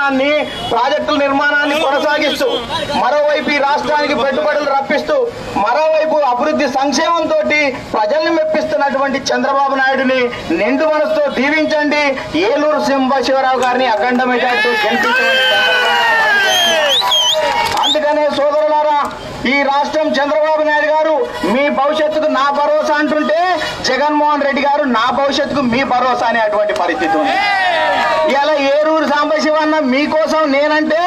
నిర్మాణాన్ని ప్రాజెక్టుల నిర్మాణాన్ని కొనసాగిస్తూ మరోవైపు ఈ రాష్ట్రానికి పెట్టుబడులు రప్పిస్తూ మరోవైపు అభివృద్ధి సంక్షేమంతో ప్రజల్ని మెప్పిస్తున్నటువంటి చంద్రబాబు నాయుడుని నిండు మనసుతో దీవించండి. ఏలూరు సాంబశివరావు గారిని అఖండ మెజార్టీతో గెలిపించండి. అందుకనే సోదరులారా, ఈ రాష్ట్రం చంద్రబాబు నాయుడు గారు మీ భవిష్యత్తుకు నా భరోసా అంటుంటే, జగన్మోహన్ రెడ్డి గారు నా భవిష్యత్తుకు మీ భరోసా అనేటువంటి పరిస్థితి ఉంది. ఇలా ఏలూరు సాంబశివ అన్న మీకోసం నేనంటే,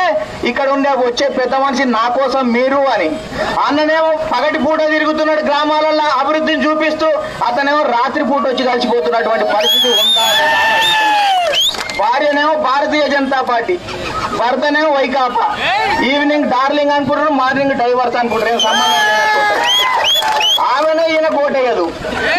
ఇక్కడ ఉండే వచ్చే పెద్ద మనిషి నా కోసం మీరు అని. అన్ననేమో పగటి పూట తిరుగుతున్నాడు గ్రామాలలో అభివృద్ధిని చూపిస్తూ, అతనేమో రాత్రి పూట వచ్చి కలిసిపోతున్నటువంటి పరిస్థితి ఉందా? భార్యనేమో భారతీయ జనతా పార్టీ, భర్తనేమో వైకాపా. ఈవినింగ్ డార్లింగ్ అనుకుంటారు, మార్నింగ్ డైవర్స్ అనుకుంటారు. ఏం సంబంధం లేదనుకుంటారు. ఆమెనే ఈయన కోటేయదు,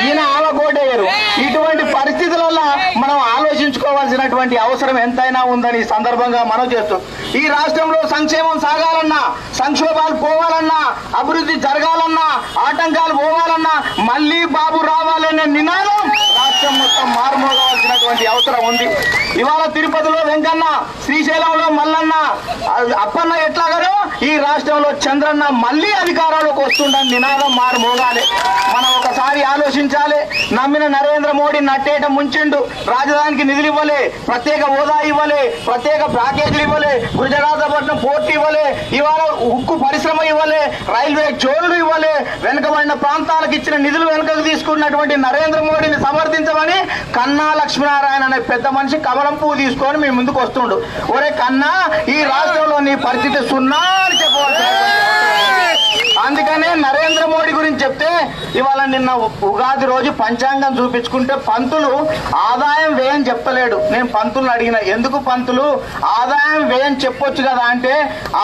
ఈయన ఆమె కోటేయరు. ఇటువంటి పరిస్థితులలో మనం ఆలోచించుకోవాల్సినటువంటి అవసరం ఎంతైనా ఉందని ఈ సందర్భంగా మనం చేస్తాం. ఈ రాష్ట్రంలో సంక్షేమం సాగాలన్నా, సంక్షోభాలు పోవాలన్నా, అభివృద్ధి జరగాలన్నా, ఆటంకాలు పోవాలన్నా, మళ్ళీ బాబు రావాలనే నినాదం రాష్ట్రం మొత్తం మారుమోగవలసినటువంటి అవసరం ఉంది. ఇవాళ తిరుపతిలో వెంకన్న, శ్రీశైలంలో మల్లన్న, అప్పన్న ఎట్లాగనో ఈ రాష్ట్రంలో చంద్రన్న మళ్ళీ అధికారంలోకి వస్తుండని నినాదం మారుమోగాలి. మనం ఒకసారి ఆలోచించాలి. నమ్మిన నరేంద్ర మోడీ నట్టేట ముంచిండు. రాజధానికి నిధులు ఇవ్వలే, ప్రత్యేక హోదా ఇవ్వలే, ప్రత్యేక ప్యాకేజీలు ఇవ్వలే, గుజరాతపట్నం పోర్టు ఇవ్వలే, ఇవాళ ఉక్కు పరిశ్రమ ఇవ్వలే, రైల్వే జోన్లు ఇవ్వలే, వెనుకబడిన ప్రాంతాలకు ఇచ్చిన నిధులు వెనుకకు తీసుకున్నటువంటి నరేంద్ర మోడీని సమర్థించమని కన్నా లక్ష్మీనారాయణ అనే పెద్ద మనిషి కమలం పువ్వు తీసుకొని మీ ముందుకు వస్తుండు. ఒరే కన్నా, ఈ రాష్ట్రంలో నీ పరిస్థితి సున్నా అని చెప్పవచ్చు. అందుకనే నరేంద్ర మోడీ గురించి చెప్తే, ఇవాళ నిన్న ఉగాది రోజు పంచాంగం చూపించుకుంటే పంతులు ఆదాయం వ్యయం చెప్పలేడు. నేను పంతులను అడిగిన, ఎందుకు పంతులు ఆదాయం వ్యయం చెప్పొచ్చు కదా అంటే,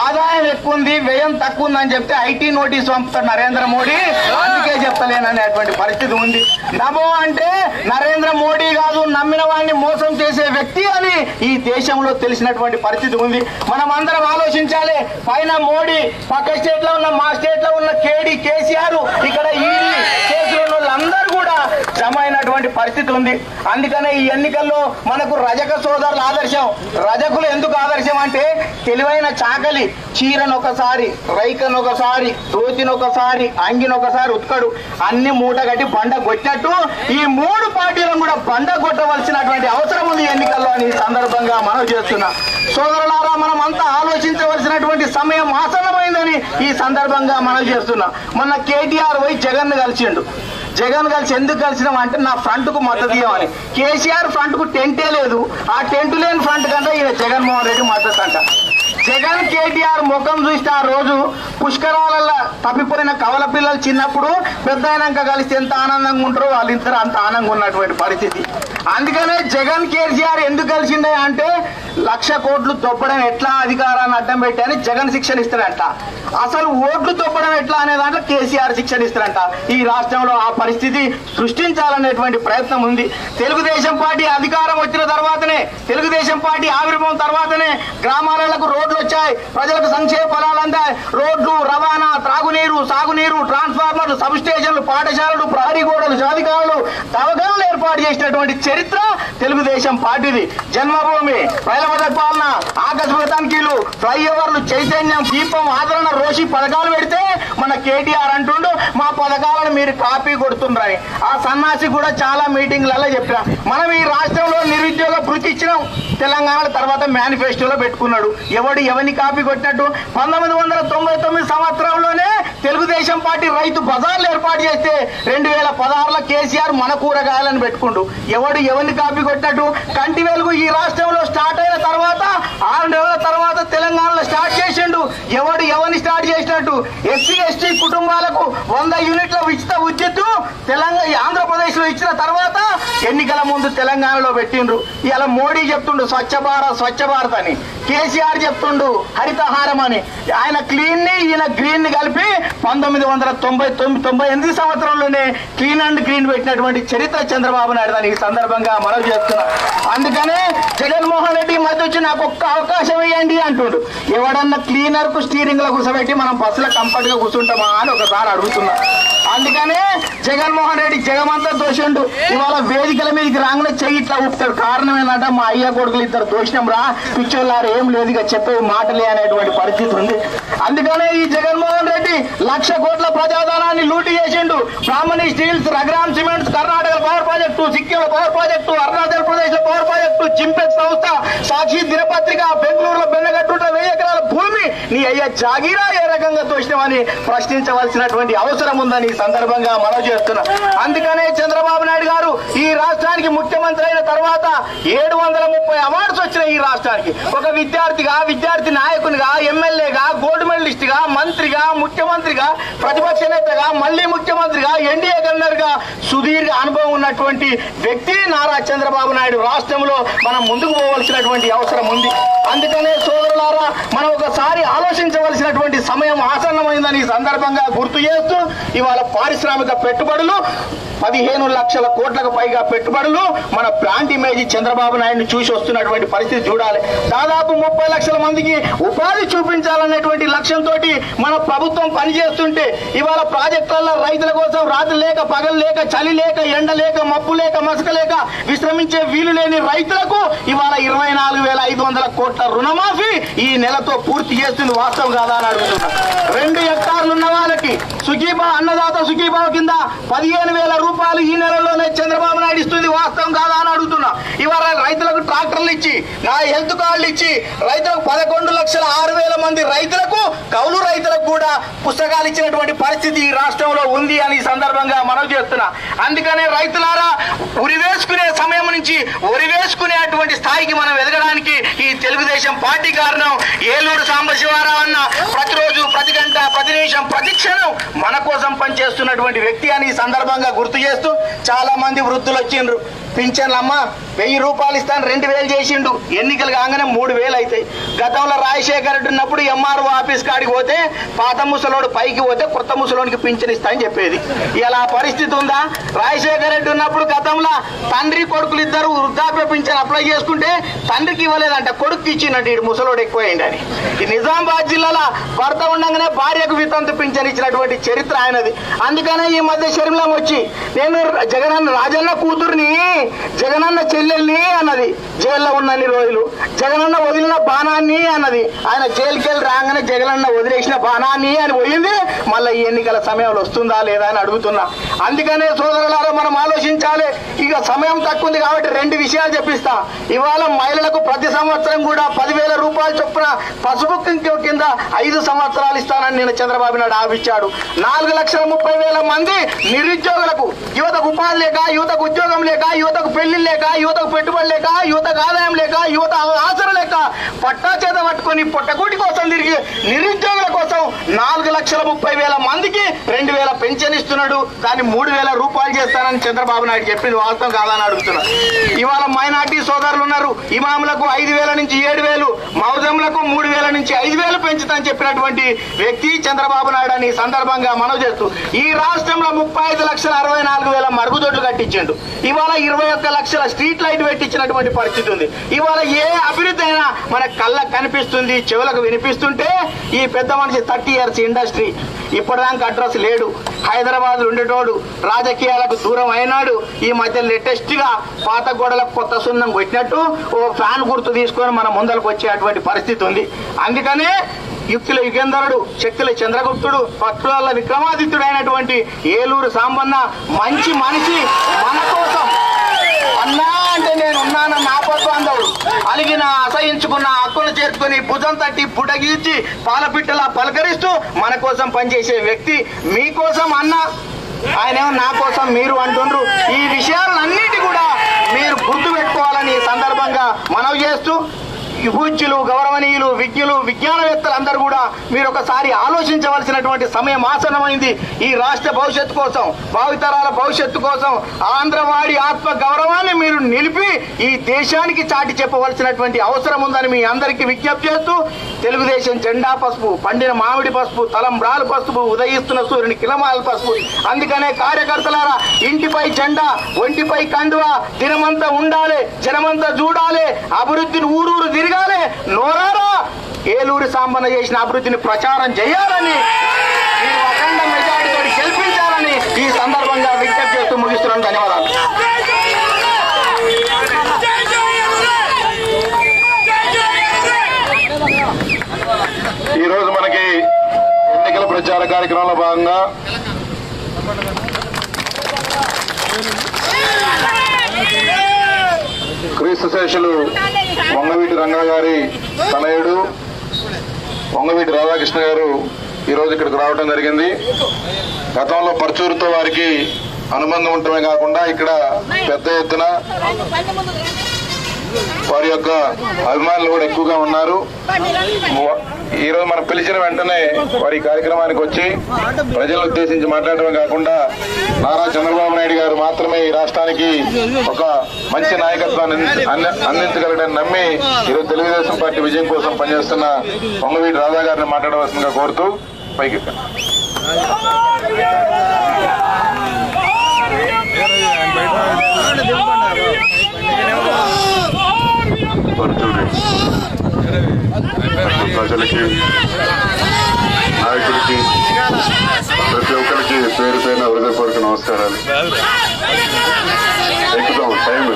ఆదాయం ఎక్కువ ఉంది వ్యయం తక్కువ ఉందని చెప్తే ఐటీ నోటీస్ పంపుతాడు నరేంద్ర మోడీ, అందుకే చెప్తలేననేటువంటి పరిస్థితి ఉంది. నమో అంటే నరేంద్ర మోడీ కాదు, నమ్మిన వాడిని మోసం చేసే వ్యక్తి అని ఈ దేశంలో తెలిసినటువంటి పరిస్థితి ఉంది. మనం అందరం ఆలోచించాలి. పైన మోడీ, పక్క స్టేట్ లో ఉన్న మా స్టేట్ లో ఉన్న కేడీ కేసీఆర్, ఇక్కడ ఈడీ కేసులో ఉన్న వాళ్ళందరూ కూడా జమ అయినటువంటి పరిస్థితి ఉంది. అందుకనే ఈ ఎన్నికల్లో మనకు రజక సోదరుల ఆదర్శం. రజకులు ఎందుకు ఆదర్శం అంటే, తెలివైన చాకలి చీరను ఒకసారి, రైకను ఒకసారి, దోతిని ఒకసారి, అంగిని ఒకసారి ఉత్కడు, అన్ని మూట కట్టి బండ కొట్టినట్టు ఈ మూడు పార్టీలను కూడా బండ కొట్టవలసినటువంటి అవసరం ఉంది ఎన్నికల్లో అని ఈ సందర్భంగా మనం చేస్తున్నా. సోదరులారా, మనం అంతా ఆలోచించవలసినటువంటి సమయం ఆసన్నమైందని ఈ సందర్భంగా మనం చేస్తున్నా. మొన్న కేటీఆర్ పోయి జగన్ కలిసిండు. జగన్ కలిసి ఎందుకు కలిసినాం అంటే, నా ఫ్రంట్ కు మద్దతు ఇవ్వమని. కేసీఆర్ ఫ్రంట్ కు టెంటే లేదు, ఆ టెంట్ లేని ఫ్రంట్ కంటే ఈయన జగన్మోహన్ రెడ్డి మద్దతు అంట. జగన్ కేటీఆర్ ముఖం చూస్తే ఆ రోజు పుష్కరాలలో తప్పిపోయిన కవల పిల్లలు చిన్నప్పుడు పెద్ద అయినాక కలిసి ఎంత ఆనందంగా ఉంటారో వాళ్ళిద్దరు అంత ఆనందంగా ఉన్నటువంటి పరిస్థితి. అందుకనే జగన్ కేసీఆర్ ఎందుకు కలిసిండే అంటే, 1,00,000 కోట్లు తొప్పడం ఎట్లా అధికారాన్ని అడ్డం పెట్టి అని జగన్ శిక్షణ ఇస్తారంట. అసలు ఓట్లు తొప్పడం ఎట్లా అనే దాంట్లో కేసీఆర్ శిక్షణ ఇస్తారంట. ఈ రాష్ట్రంలో ఆ పరిస్థితి సృష్టించాలనేటువంటి ప్రయత్నం ఉంది. తెలుగుదేశం పార్టీ అధికారం వచ్చిన తర్వాతనే, తెలుగుదేశం పార్టీ ఆవిర్భావం తర్వాతనే గ్రామాలకు రోడ్లు వచ్చాయి, ప్రజలకు సంక్షేమ ఫలాలు అందాయి. రోడ్లు, రవాణా, త్రాగునీరు, సాగునీరు, ట్రాన్స్ఫార్మర్లు, సబ్ స్టేషన్లు, పాఠశాలలు, ప్రహరీ గోడలు, జాతికాలు, దవాఖానాలు ఏర్పాటు చేసినటువంటి చరిత్ర తెలుగుదేశం పార్టీది. జన్మభూమి, రైలవద పాలన, ఆకస్మిక తనిఖీలు, ఫ్లైఓవర్లు, చైతన్యం, దీపం, ఆదరణ, రోషి పథకాలు పెడితే మన కేటీఆర్ అంటుండు మా పథకాలను మీరు కాపీ కొడుతుండ్రని. ఆ సన్నాసి కూడా చాలా మీటింగ్లలో చెప్పిన. మనం ఈ రాష్ట్రంలో నిరుద్యోగ భృతి ఇచ్చినాం, తెలంగాణ తర్వాత మేనిఫెస్టోలో పెట్టుకున్నాడు. ఎవరిని కాపీ కొట్టినట్టు? 1999 సంవత్సరంలోనే తెలుగుదేశం పార్టీ రైతు బజార్లు ఏర్పాటు చేస్తే 2016లో కేసీఆర్ మన కూరగాయలను పెట్టుకుంటూ ఎవరిని కాపీ కొట్టినట్టు? కంటి వెలుగు ఈ రాష్ట్రంలో స్టార్ట్ అయిన తర్వాత 6 నెలల తర్వాత తెలంగాణలో స్టార్ట్ చేసిండు. ఎవరిని స్టార్ట్ చేసినట్టు? ఎస్సీ ఎస్టీ కుటుంబాలకు 100 యూనిట్ల ఉచిత విద్యుత్తు ఆంధ్రప్రదేశ్ లో ఇచ్చిన తర్వాత ఎన్నికల ముందు తెలంగాణలో పెట్టిండ్రు. ఇలా మోడీ చెప్తుండు స్వచ్ఛ భారత్ స్వచ్ఛ భారత్ అని, కేసీఆర్ చెప్తుండు హరితహారం అని. ఆయన క్లీన్ ని ఈయన గ్రీన్ ని కలిపి 1998 సంవత్సరంలోనే క్లీన్ అండ్ గ్రీన్ పెట్టినటువంటి చరిత్ర చంద్రబాబు నాయుడు అని ఈ సందర్భంగా మనం చేస్తున్నాం. అందుకనే జగన్మోహన్ రెడ్డి మధ్య వచ్చి నాకు ఒక్క అవకాశం ఇవ్వండి అంటుండు. ఎవడన్నా క్లీనర్ కు స్టీరింగ్ లో కూర్చోబెట్టి మనం బస్సులో కంఫర్ట్ గా కూర్చుంటామా అని ఒకసారి అడుగుతున్నా. అందుకనే జగన్మోహన్ రెడ్డి జగమంతా దోషండు. ఇవాళ వేదికల మీదకి రాగానే చెయ్యి ఇట్లా ఊపుతాడు. కారణం ఏంటంటే మా అయ్య కొడుకులు ఇద్దరు దోషం రా, పిచ్చోళ్ళారు ఏం లేదు ఇక చెప్పే మాటలే అనేటువంటి పరిస్థితి ఉంది. అందుకనే ఈ జగన్మోహన్ రెడ్డి 1,00,000 కోట్ల ప్రజాధనాన్ని లూటీ చేసిండు. Brahmani steels, Raghuram cements, Karnataka power project, సిక్కింలో పవర్ ప్రాజెక్టు, అరుణాచల్ ప్రదేశ్ లో పవర్ ప్రాజెక్టు, జింపెక్స్ సంస్థ, సాక్షి దినపత్రిక, బెంగళూరులో బెన్నగట్టుంట 1000 ఎకరాల భూమి నీ అయ్య జాగీరా ఏ రకంగా దోషినమని ప్రశ్నించవలసినటువంటి అవసరం ఉందని ఈ సందర్భంగా మనవి చేస్తున్నా. అందుకనే చంద్రబాబు నాయుడు గారు ఈ రాష్ట్రానికి ముఖ్యమంత్రి అయిన తర్వాత 730 అవార్డ్స్ వచ్చినాయి ఈ రాష్ట్రానికి. ఒక విద్యార్థిగా, విద్యార్థి నాయకునిగా, ఎమ్మెల్యేగా, గోల్డ్ మెడలిస్ట్ గా, మంత్రిగా, ముఖ్యమంత్రిగా, ప్రతిపక్ష నేతగా, మళ్లీ ముఖ్యమంత్రిగా, ఎన్డీఏ గవర్నర్ గా సుదీర్ఘ అనుభవం ఉన్నటువంటి వ్యక్తి నారా చంద్రబాబు నాయుడు. రాష్ట్రంలో మనం ముందుకు పోవలసినటువంటి అవసరం ఉంది. అందుకనే సోదరులారా, మనం ఒకసారి ఆలోచించవలసినటువంటి సమయం ఆసన్నమైందని ఈ సందర్భంగా గుర్తు చేస్తూ ఇవాళ పారిశ్రామిక పెట్టుబడులు 15 లక్షల కోట్లకు పైగా పెట్టుబడులు మన బ్రాండ్ ఇమేజ్ చంద్రబాబు నాయుడిని చూసి వస్తున్నటువంటి పరిస్థితి చూడాలి. దాదాపు 30 లక్షల మందికి ఉపాధి చూపించాలనేటువంటి లక్ష్యంతో మన ప్రభుత్వం పనిచేస్తుంటే ఇవాళ ప్రాజెక్టులలో రైతుల కోసం రాత్రి లేక, పగలు లేక, చలి లేక, ఎండ లేక, మబ్బు లేక, మసక లేక విశ్రమించే వీలు లేని రైతులకు ఇవాళ 24,500 కోట్ల రుణమాఫీ ఈ నెలతో పూర్తి చేస్తుంది. వాస్తవం కాదా అని అడుగుతున్నా. 2 హెక్టార్లు ఉన్న వాళ్ళకి సుఖీభావ, అన్నదాత సుఖీభావ కింద 15,000 రూపాయలు ఈ నెలలోనే చంద్రబాబు నాయుడు ఇస్తుంది. వాస్తవం కాదా అని అడుగుతున్నా. ఇవాళ రైతులకు ట్రాక్టర్లు ఇచ్చి, నా హెల్త్ కార్డులు ఇచ్చి, రైతులకు 11,06,000 మంది రైతులకు, కౌలు రైతులకు కూడా పుస్తకాలు ఇచ్చినటువంటి పరిస్థితి ఈ రాష్ట్రంలో ఉంది అని ఈ సందర్భంగా మనవి చేస్తున్నా. అందుకనే రైతులారా, ఉరివేసుకునే సమయం నుంచి ఉరివేసుకునేటువంటి స్థాయికి మనం ఎదగడానికి ఈ తెలుగుదేశం పార్టీ కారణం. ఏలూరు సాంబశివరావు అన్న ప్రతిరోజు, ప్రతి గంట, ప్రతి నిమిషం, ప్రతి క్షణం మన కోసం పనిచేస్తున్నటువంటి వ్యక్తి అని ఈ సందర్భంగా గుర్తు చేస్తూ, చాలా మంది వృద్ధులు వచ్చిండ్రు. పింఛన్లు అమ్మ 1000 రూపాయలు ఇస్తాను 2,000 చేసిండు. ఎన్నికలు కాగానే 3,000 అవుతాయి. గతంలో రాజశేఖర రెడ్డి ఉన్నప్పుడు ఎంఆర్ఓ ఆఫీస్ కాడికి పోతే పాత ముసలోడు పైకి పోతే కొత్త ముసలోడికి పింఛన్ ఇస్తాయని చెప్పేది. ఇలా పరిస్థితి ఉందా? రాజశేఖర రెడ్డి ఉన్నప్పుడు గతంలో తండ్రి కొడుకులు ఇద్దరు వృద్ధాప్య పింఛన్ అప్లై చేసుకుంటే తండ్రికి ఇవ్వలేదంట, కొడుకు ఇచ్చినట్టు ఇటు ముసలోడు ఎక్కువైంది అని. ఈ నిజామాబాద్ జిల్లాలో భర్త ఉండగానే భార్యకు వితంతు పింఛన్ ఇచ్చినటువంటి చరిత్ర ఆయనది. అందుకనే ఈ మధ్య శర్మిలం వచ్చి నేను జగనన్న రాజన్న కూతుర్ని, జగనన్న చెల్లెల్ని అన్నది. జైల్లో ఉన్నన్ని రోజులు జగనన్న వదిలిన బాణాన్ని అన్నది. ఆయన జైలుకి వెళ్ళి రాగానే జగనన్న వదిలేసిన బాణాన్ని అని పోయింది. మళ్ళీ ఈ ఎన్నికల సమయంలో వస్తుందా లేదా అని అడుగుతున్నా. అందుకనే సోదరులారా, మనం ఆలోచించాలి. ఇక సమయం తక్కువ ఉంది కాబట్టి 2 విషయాలు చెప్పిస్తా. ఇవాళ మహిళలకు ప్రతి సంవత్సరం కూడా 10,000 రూపాయలు చొప్పున పసుపు కుంకుమ కింద 5 సంవత్సరాలు ఇస్తానని నేను చంద్రబాబు నాయుడు ఆపించాడు. 4,30,000 మంది నిరుద్యోగులకు, యువతకు ఉపాధి లేక, యువతకు ఉద్యోగం లేక, యువతకు పెళ్లి లేక, యువతకు పెట్టుబడి లేక, యువతకు ఆదాయం లేక, యువత ఆసర లేక పట్టా చేత పట్టుకొని పొట్టకూటి కోసం తిరిగి నిరుద్యోగుల కోసం 4,30,000 మందికి 2,000 పెన్షన్ ఇస్తున్నాడు. దాన్ని 3,000 రూపాయలు చేస్తానని చంద్రబాబు నాయుడు చెప్పింది. వాస్తవం కాదని అడుగుతున్నారు. ఇవాళ మైనార్టీ సోదరులు ఉన్నారు. ఇమాములకు 5,000 నుంచి 7,000, మౌజంలకు 3,000 నుంచి 5,000 పెంచుతానని చెప్పినటువంటి వ్యక్తి చంద్రబాబు నాయుడు అని సందర్భంగా మనవి చేస్తూ, ఈ రాష్ట్రంలో 35,64,000 మరుగుదొడ్లు కట్టించిండు. ఇవాళ 21 లక్షల స్ట్రీట్ లైట్ పెట్టించినటువంటి పరిస్థితి ఉంది. ఇవాళ ఏ అభివృద్ధి అయినా మన కళ్ళకు కనిపిస్తుంది, చెవులకు వినిపిస్తుంటే ఈ పెద్ద మనిషి 30 ఇయర్స్ ఇండస్ట్రీ ఇప్పటిదాకా అడ్రస్ లేడు. హైదరాబాద్ ఉండేటోడు రాజకీయాలకు దూరం అయినాడు. ఈ మధ్య లేటెస్ట్ గా పాత గోడలకు కొత్త సున్నం కొట్టినట్టు ఓ ఫ్యాన్ గుర్తు తీసుకొని మన ముందరకు వచ్చేటువంటి పరిస్థితి ఉంది. అందుకనే యుక్తుల యుగేంద్రుడు, శక్తుల చంద్రగుప్తుడు, పట్టుల విక్రమాదిత్యుడు అయినటువంటి ఏలూరు సాంబన్న మంచి మనిషి మన కోసం అన్నా అంటే నేను ఉన్నానన్న ఆపద్బాంధవుడు అలిగిన అసహించుకున్న హక్కులు చేర్చుకుని భుజం తట్టి పుటగీర్చి పాలపిట్టలా పలకరిస్తూ మన కోసం పనిచేసే వ్యక్తి. మీకోసం అన్న, ఆయనేమో నా కోసం మీరు అంటుండ్రు. ఈ విషయాలన్నిటి కూడా మీరు గుర్తు పెట్టుకోవాలని సందర్భంగా మనవి చేస్తూ, పూజ్యులు, గౌరవనీయులు, విజ్ఞులు, విజ్ఞానవేత్తలు అందరూ కూడా మీరు ఒకసారి ఆలోచించవలసినటువంటి సమయం ఆసనమైంది. ఈ రాష్ట్ర భవిష్యత్తు కోసం, భావితరాల భవిష్యత్తు కోసం ఆంధ్రవాడి ఆత్మ గౌరవాన్ని మీరు నిలిపి ఈ దేశానికి చాటి చెప్పవలసినటువంటి అవసరం ఉందని మీ అందరికీ విజ్ఞప్తి చేస్తూ, తెలుగుదేశం జెండా పసుపు, పండిన మామిడి పసుపు, తలంబ్రాలు పసుపు, ఉదయిస్తున్న సూర్యుని కిలమాల పసుపు. అందుకనే కార్యకర్తలారా, ఇంటిపై జెండా, ఒంటిపై కండువా, దినమంతా ఉండాలి, జనమంతా చూడాలి, అభివృద్ధిని ఊరూరు తిరగాలి, నోరారా ఏలూరు సాంబన్న చేసిన అభివృద్ధిని ప్రచారం చేయాలని, మీరు అఖండ మెజారిటీతో గెలిపించాలని ఈ సందర్భంగా విజ్ఞప్తి చేస్తూ ముగిస్తున్నాను. ధన్యవాదాలు. ఈరోజు మనకి ఎన్నికల ప్రచార కార్యక్రమంలో భాగంగా క్రీస్తు శేషులు వంగవీటి రంగా గారి తనయుడు వంగవీటి రాధాకృష్ణ గారు ఈరోజు ఇక్కడికి రావడం జరిగింది. గతంలో పరచూరుతో వారికి అనుబంధం ఉండటమే కాకుండా ఇక్కడ పెద్ద ఎత్తున వారి యొక్క అభిమానులు కూడా ఎక్కువగా ఉన్నారు. ఈరోజు మనం పిలిచిన వెంటనే వారి కార్యక్రమానికి వచ్చి ప్రజలను ఉద్దేశించి మాట్లాడటమే కాకుండా నారా చంద్రబాబు నాయుడు గారు మాత్రమే ఈ రాష్ట్రానికి ఒక మంచి నాయకత్వాన్ని అందించగలడని నమ్మి ఈరోజు తెలుగుదేశం పార్టీ విజయం కోసం పనిచేస్తున్న వంగవీటి రాధా గారిని మాట్లాడవలసిందిగా కోరుతూ పైకి ప్రజలకి నాయకుడికి ప్రతి ఒక్కరికి పేరు పైన హృదయపూర్వక నమస్కారాలు. ఎక్కుతాం టైం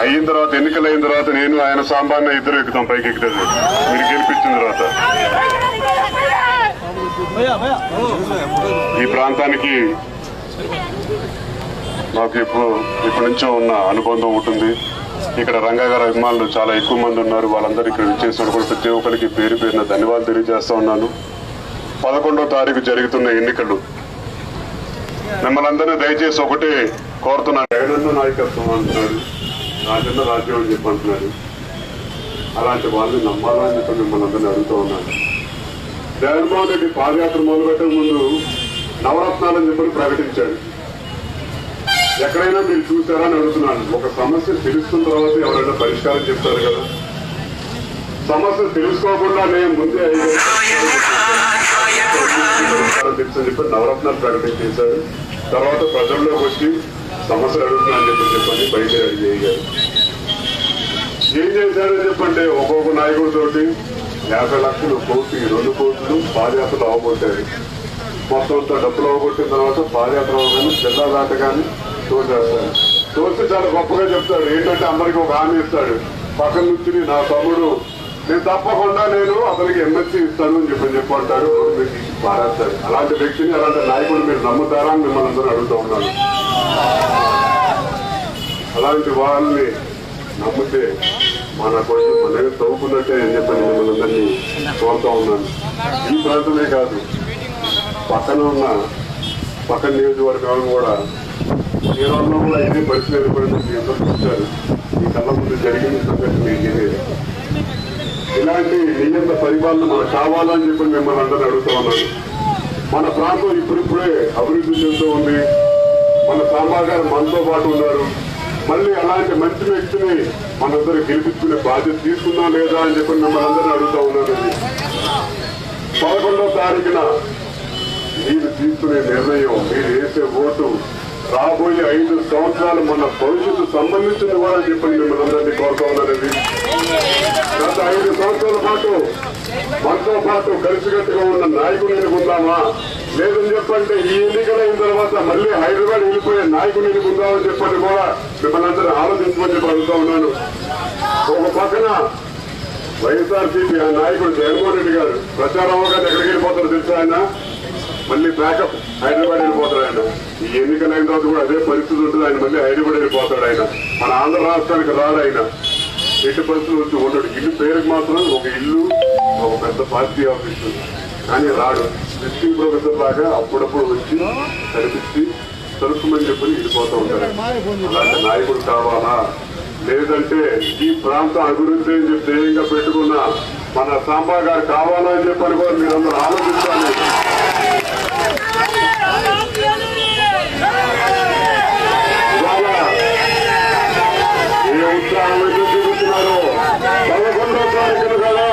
అయిన తర్వాత, ఎన్నికలు అయిన తర్వాత నేను ఆయన సాంబాన్ని ఇద్దరు ఎక్కుతాం పైకి ఎక్కుతుంది మీరు గెలిపించిన తర్వాత. ఈ ప్రాంతానికి మాకు ఇప్పటి నుంచో ఉన్న అనుబంధం ఉంటుంది. ఇక్కడ రంగా గారి అభిమానులు చాలా ఎక్కువ మంది ఉన్నారు. వాళ్ళందరూ ఇక్కడ విచ్చేసిన కూడా ప్రతి ఒక్కరికి పేరు పేరున ధన్యవాదాలు తెలియజేస్తా ఉన్నాను. 11వ తారీఖు జరుగుతున్న ఎన్నికలు మిమ్మల్ని అందరినీ దయచేసి ఒకటే కోరుతున్నాను. జగనన్న నాయకత్వం అంటున్నారు, రాజన్న రాజ్యం అని చెప్పి అంటున్నారు. అలాంటి వాళ్ళని నమ్మాలని చెప్పి మిమ్మల్ని అందరినీ అడుగుతూ ఉన్నాను. జగన్మోహన్ రెడ్డి పాదయాత్ర మొదలుపెట్టే ముందు నవరత్నాలని చెప్పి ప్రకటించాడు. ఎక్కడైనా మీరు చూసారా అని అడుగుతున్నాను. ఒక సమస్య తెలుసుకున్న తర్వాత ఎవరైనా పరిష్కారం చెప్తారు కదా. సమస్య తెలుసుకోకుండా నేను ముందే తెలుసని చెప్పి నవరత్నాలు ప్రకటన చేశారు. తర్వాత ప్రజల్లోకి వచ్చి సమస్యలు అడుగుతున్నా అని చెప్పని బయట అడిగేయారు. ఏం చేశారని చెప్పంటే ఒక్కొక్క నాయకుడితోటి 50 లక్షలు, 1 కోటి, 2 కోట్లు పాదయాత్రలు అవగొట్టారు. మొత్తంతో డబ్బులు అవగొట్టిన తర్వాత పాదయాత్ర అవగానే జిల్లా దాటగానే తోసేస్తాడు. తోస్తే చాలా గొప్పగా చెప్తాడు. ఏంటంటే అందరికి ఒక హామీ ఇస్తాడు. పక్కన నుంచి నా తమ్ముడు నేను తప్పకుండా అతనికి ఎమ్మెల్సీ ఇస్తాను అని చెప్పి అంటాడు. మీరు పారేస్తాడు. అలాంటి వ్యక్తిని, అలాంటి నాయకుడు మీరు నమ్ముతారా అని మిమ్మల్ని అందరూ అడుగుతూ ఉన్నాను. అలాంటి వాళ్ళని నమ్మితే మన కొంచెం మనమే తవ్వుకున్నట్టే అని చెప్పని మిమ్మల్ని అందరినీ కోరుతూ ఉన్నాను. ఈ ప్రాంతమే కాదు, పక్కన నియోజకవర్గాలను కూడా కేరళలో కూడా ఇదే పరిస్థితి ఏర్పడింది. అందరూ చూశారు. ఈ కళ్ళ ముందు జరిగిన సంగతి మీకు తెలియదు. ఇలాంటి నియంత్రణ పరిపాలన మనకు కావాలని చెప్పి మిమ్మల్ని అందరినీ అడుగుతూ ఉన్నాను. మన ప్రాంతం ఇప్పుడిప్పుడే అభివృద్ధి చెందుతూ ఉంది. మన సాంబా గారు మనతో పాటు ఉన్నారు. మళ్ళీ అలాంటి మంచి వ్యక్తిని మనందరూ గెలిపించుకునే బాధ్యత తీసుకున్నా లేదా అని చెప్పి మిమ్మల్ని అందరినీ అడుగుతూ ఉన్నాను. 11వ తారీఖున మీరు తీసుకునే నిర్ణయం, మీరు వేసే ఓటు రాబోయే 5 సంవత్సరాలు మన భవిష్యత్తు సంబంధించింది కూడా చెప్పండి మిమ్మల్ని అందరినీ కోరుతా ఉన్నారండి. గత 5 సంవత్సరాల పాటు మనతో పాటు కలిసికట్టుగా ఉన్న నాయకుడిని ఎన్నుకుందామా, లేదని చెప్పంటే ఈ ఎన్నికలైన తర్వాత మళ్ళీ హైదరాబాద్ వెళ్ళిపోయే నాయకుడిని ఎన్నుకుందామని చెప్పండి కూడా మిమ్మల్ని అందరూ ఆలోచించమని చెప్పి అడుగుతా ఉన్నాను. ఒక పక్కన వైఎస్ఆర్సీపీ నాయకుడు జగన్మోహన్ రెడ్డి గారు ప్రచారం అవగానే ఎక్కడికి వెళ్ళిపోతారో తెలుసా? ఆయన మళ్ళీ బ్యాకప్ హైదరాబాద్ వెళ్ళిపోతాడు. ఆయన ఈ ఎన్నికలైన తర్వాత కూడా అదే పరిస్థితి ఉంటుంది. ఆయన మళ్ళీ హైదరాబాద్ వెళ్ళిపోతాడు. ఆయన మన ఆంధ్ర రాష్ట్రానికి రాడు. ఆయన ఎట్టి పరిస్థితులు వచ్చి ఉండడు. ఇల్లు పేరుకి మాత్రం ఒక ఇల్లు, ఒక పెద్ద పార్టీ ఆఫీసు, కానీ రాడు. విజిటింగ్ ప్రొఫెసర్ లాగా అప్పుడప్పుడు వచ్చి కనిపించి తలుపుమని చెప్పి వెళ్ళిపోతూ ఉంటారు. అలాంటి నాయకుడు కావాలా, లేదంటే ఈ ప్రాంతం అభివృద్ధి అని చెప్పి ధ్యేయంగా పెట్టుకున్న మన సాంబా గారు కావాలా అని చెప్పని కూడా మీరందరూ ఆలోచించాలి. ఏ ఉత్సాహం అయితే చూపిస్తున్నారో 11వ తారీఖున కదా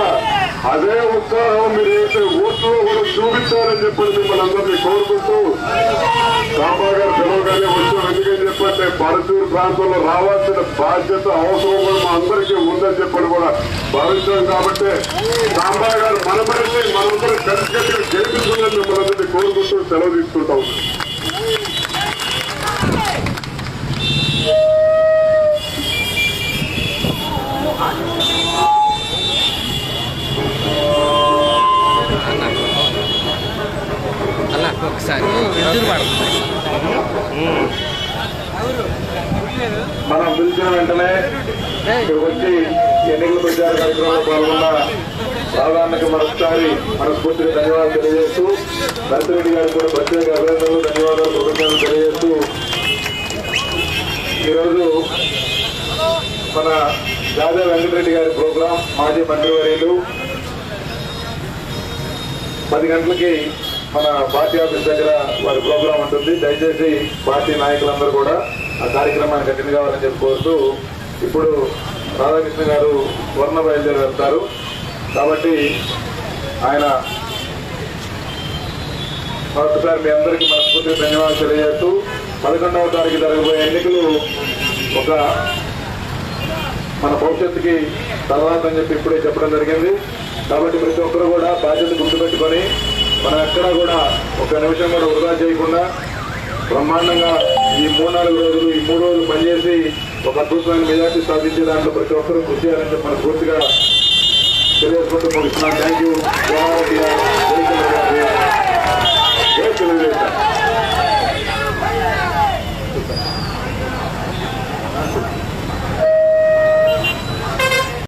అదే ఉత్సాహం మీరు అయితే ఓట్లో కూడా చూపించాలని చెప్పని మిమ్మల్ని అందరినీ కోరుకుంటూ సాంబా గారు పిలవగానే వచ్చాం. ఎందుకని చెప్పంటే పరచూరు ప్రాంతంలో రావాల్సిన బాధ్యత, అవసరం కూడా మా అందరికీ ఉందని చెప్పని కూడా భావించాం. కాబట్టి సాంబా గారు మన మనిషి మనందరూ కలిసి గెలిపించుకుని మిమ్మల్ని అందరినీ కోరుకుంటూ సెలవు తీసుకుంటా ఉన్నాం. మనం పిలిచిన వెంటనే ఇక్కడికి వచ్చి ఎన్నికల ప్రచార కార్యక్రమంలో పాల్గొన్న సాధారణకి మరొకసారి మనస్ఫూర్తిగా ధన్యవాదాలు తెలియజేస్తూ నరసింహరెడ్డి గారికి కూడా ప్రత్యేక అభినందనలు ధన్యవాదాలు కృతజ్ఞతలు తెలియజేస్తూ ఈరోజు మన రాజా వెంకటరెడ్డి గారి ప్రోగ్రాం మాజీ మంత్రివర్యులు 10 గంటలకి మన పార్టీ ఆఫీస్ దగ్గర వారి ప్రోగ్రాం ఉంటుంది. దయచేసి పార్టీ నాయకులందరూ కూడా ఆ కార్యక్రమానికి అటెండ్ కావాలని చెప్పి కోరుతూ ఇప్పుడు రాధాకృష్ణ గారు వర్ణ బయలుదేరి వెళ్తారు కాబట్టి ఆయన మరొకసారి మీ అందరికీ మనస్ఫూర్తిగా ధన్యవాదాలు తెలియజేస్తూ 11వ తారీఖు జరగబోయే ఎన్నికలు ఒక మన భవిష్యత్తుకి తర్వాత అని చెప్పి ఇప్పుడే చెప్పడం జరిగింది. కాబట్టి ప్రతి ఒక్కరు కూడా బాధ్యత గుర్తుపెట్టుకొని మనం ఎక్కడా కూడా ఒక నిమిషం కూడా వృధా చేయకుండా బ్రహ్మాండంగా ఈ 3-4 రోజులు ఈ 3 రోజులు పనిచేసి ఒక అద్భుతమైన మెజార్టీ సాధించే దాంట్లో ప్రతి ఒక్కరూ కృషి చేయాలని చెప్పి మనం పూర్తిగా తెలియజేసుకుంటూ ముగిస్తున్నాను. Thank you.